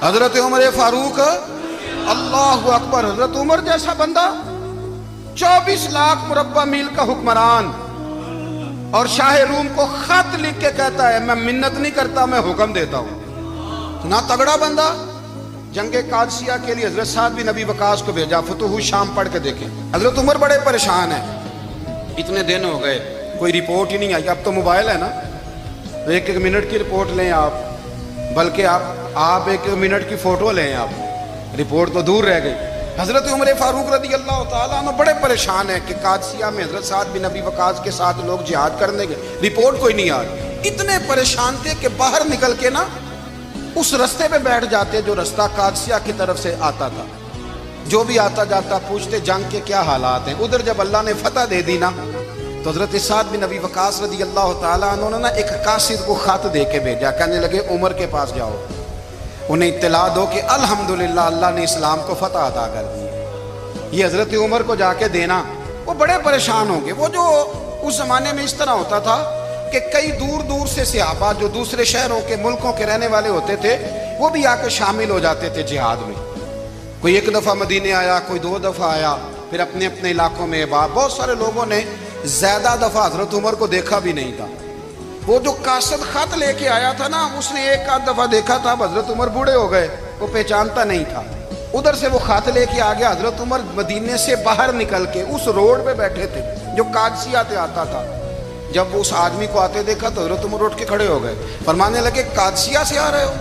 حضرت عمر فاروق اللہ اکبر، حضرت عمر جیسا بندہ 24 لاکھ مربع میل کا حکمران، اور شاہ روم کو خط لکھ کے کہتا ہے میں منت نہیں کرتا، میں حکم دیتا ہوں۔ اتنا تگڑا بندہ جنگ قادسیہ کے لیے حضرت سعد بن ابی وقاص کو بھیجا، فتوح شام پڑھ کے دیکھیں۔ حضرت عمر بڑے پریشان ہیں، اتنے دن ہو گئے کوئی رپورٹ ہی نہیں آئی۔ اب تو موبائل ہے نا، ایک ایک منٹ کی رپورٹ لیں آپ، بلکہ آپ ایک ایک منٹ کی فوٹو لیں، آپ رپورٹ تو دور رہ گئی۔ حضرت عمر فاروق رضی اللہ تعالیٰ عنہ بڑے پریشان ہیں کہ قادسیہ میں حضرت سعد بن ابی وقاص کے ساتھ لوگ جہاد کرنے گئے، رپورٹ کوئی نہیں آ رہی۔ اتنے پریشان تھے کہ باہر نکل کے نا اس رستے پہ بیٹھ جاتے جو رستہ قادسیہ کی طرف سے آتا تھا، جو بھی آتا جاتا پوچھتے جنگ کے کیا حالات ہیں۔ ادھر جب اللہ نے فتح دے دی نا تو حضرت سعد بن ابی وقاص رضی اللہ تعالیٰ عنہ نے ایک قاصد کو خط دے کے بھیجا، کہنے لگے عمر کے پاس جاؤ، انہیں اطلاع دو کہ الحمدللہ اللہ نے اسلام کو فتح عطا کر دی۔ یہ حضرت عمر کو جا کے دینا، وہ بڑے پریشان ہوں گے۔ وہ جو اس زمانے میں اس طرح ہوتا تھا کہ کئی دور دور سے صحابہ جو دوسرے شہروں کے ملکوں کے رہنے والے ہوتے تھے وہ بھی آ کے شامل ہو جاتے تھے جہاد میں۔ کوئی ایک دفعہ مدینے آیا، کوئی 2 دفعہ آیا، پھر اپنے اپنے علاقوں میں بہت سارے لوگوں نے زیادہ دفعہ حضرت عمر کو دیکھا بھی نہیں تھا۔ وہ جو قاصد خط لے کے آیا تھا نا، اس نے ایک آدھ دفعہ دیکھا تھا، حضرت عمر بوڑھے ہو گئے، وہ پہچانتا نہیں تھا۔ ادھر سے وہ خط لے کے آ گیا، حضرت عمر مدینے سے باہر نکل کے اس روڈ پہ بیٹھے تھے جو قادسیہ سے آتا تھا۔ جب وہ اس آدمی کو آتے دیکھا تو حضرت عمر اٹھ کے کھڑے ہو گئے، فرمانے لگے قادسیہ سے آ رہے ہو؟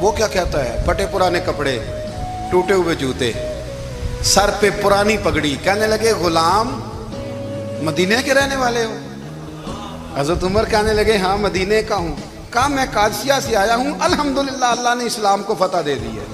وہ کیا کہتا ہے؟ پھٹے پرانے کپڑے، ٹوٹے ہوئے جوتے، سر پہ پرانی پگڑی، کہنے لگے غلام مدینے کے رہنے والے ہو؟ حضرت عمر کہنے لگے ہاں مدینے کا ہوں۔ کہا میں قادسیہ سے آیا ہوں، الحمدللہ اللہ نے اسلام کو فتح دے دی ہے،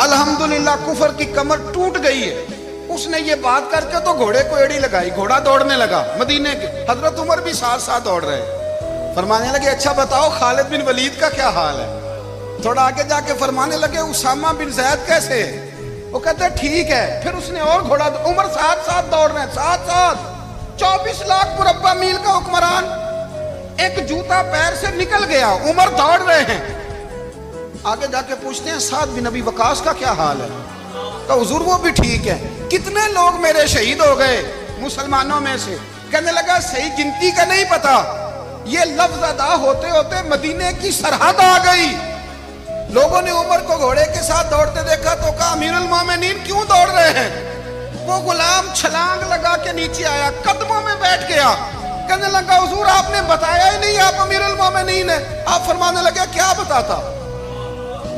الحمدللہ کفر کی کمر ٹوٹ گئی ہے۔ اس نے یہ بات کر کے تو گھوڑے کو ایڑی لگائی، گھوڑا دوڑنے لگا مدینے کے، حضرت عمر بھی ساتھ ساتھ دوڑ رہے۔ فرمانے لگے اچھا بتاؤ خالد بن ولید کا کیا حال ہے؟ تھوڑا آگے جا کے فرمانے لگے اسامہ بن زید کیسے ہے؟ وہ کہتے ٹھیک ہے۔ پھر اس نے اور گھوڑا، عمر ساتھ ساتھ دوڑ رہے ہیں، ساتھ ساتھ 24 لاکھ مربع میل کا حکمران، ایک جوتا پیر سے نکل گیا، عمر دوڑ رہے ہیں۔ آگے جا کے پوچھتے ہیں سعد بن ابی وقاص کا کیا حال ہے؟ کہ حضور وہ بھی ٹھیک ہے۔ کتنے لوگ میرے شہید ہو گئے مسلمانوں میں سے؟ کہنے لگا صحیح گنتی کا نہیں پتا، یہ لفظ ادا ہوتے ہوتے مدینے کی سرحد آ گئی۔ لوگوں نے عمر کو گھوڑے کے ساتھ دوڑتے دیکھا تو کہا امیر المومنین کیوں دوڑ رہے ہیں؟ وہ غلام چھلانگ لگا کے نیچے آیا، قدموں میں بیٹھ گیا، کہنے لگا حضور آپ نے بتایا ہی نہیں آپ امیر المومنین ہیں۔ آپ فرمانے لگے کیا بتاتا؟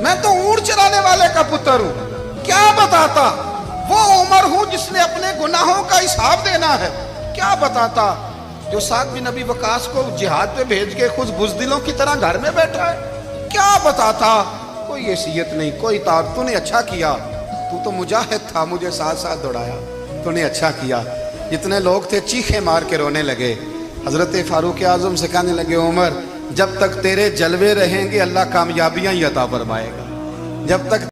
میں تو اونٹ چرانے والے کا پتر ہوں، کیا بتاتا؟ وہ عمر ہوں جس نے اپنے گناہوں کا حساب دینا ہے، کیا بتاتا؟ جو سعد بن ابی وقاص کو جہاد پہ بھیج کے خود بزدلوں کی طرح گھر میں بیٹھا ہے، کیا بتاتا؟ کوئی حیثیت نہیں، کوئی طاقت۔ تو نے اچھا کیا، تو تو مجاہد تھا، مجھے ساتھ ساتھ دوڑایا، تو نے اچھا کیا۔ جتنے لوگ تھے چیخیں مار کے رونے لگے۔ حضرت فاروق اعظم سے کہنے لگے عمر جب تک تیرے جلوے رہیں گے اللہ کامیابیاں ہی عطا فرمائے گا، جب تک